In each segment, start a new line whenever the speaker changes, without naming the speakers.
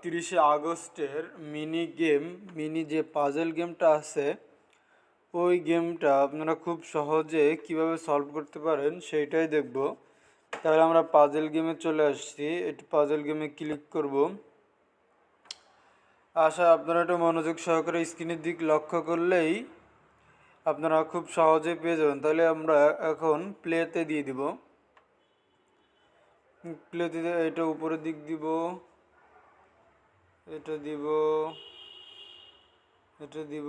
31শে আগস্টের মিনি যে পাজল গেমটা আছে ওই গেমটা আপনারা খুব সহজে কিভাবে সলভ করতে পারেন সেইটাই দেখব। তাহলে আমরা পাজল গেমে চলে আসছি, একটু পাজল গেমে ক্লিক করব। আপনারা একটু মনোযোগ সহকারে স্ক্রিনের দিক লক্ষ্য করলেই আপনারা খুব সহজে পেয়ে যাবেন। তাহলে আমরা এখন প্লেতে দিয়ে দিব। প্লেতে এটা উপরের দিক দিব, এটা দিব, এটা দিব।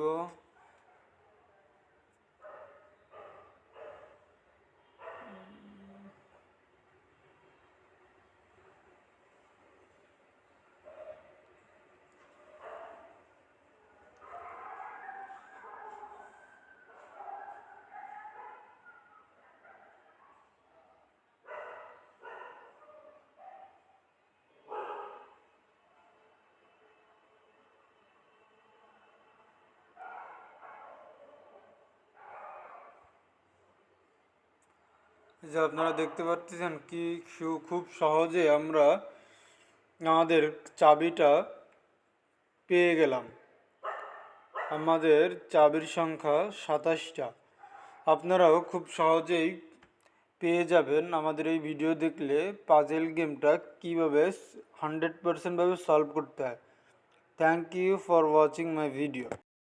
যে আপনারা দেখতে পাচ্ছেন কি খুব সহজে আমরা আমাদের চাবিটা পেয়ে গেলাম। আমাদের চাবির সংখ্যা 27টা। আপনারাও খুব সহজেই পেয়ে যাবেন আমাদের এই ভিডিও দেখলে পাজেল গেমটা কীভাবে 100% ভাবে সলভ করতে হয়। Thank you for watching my video.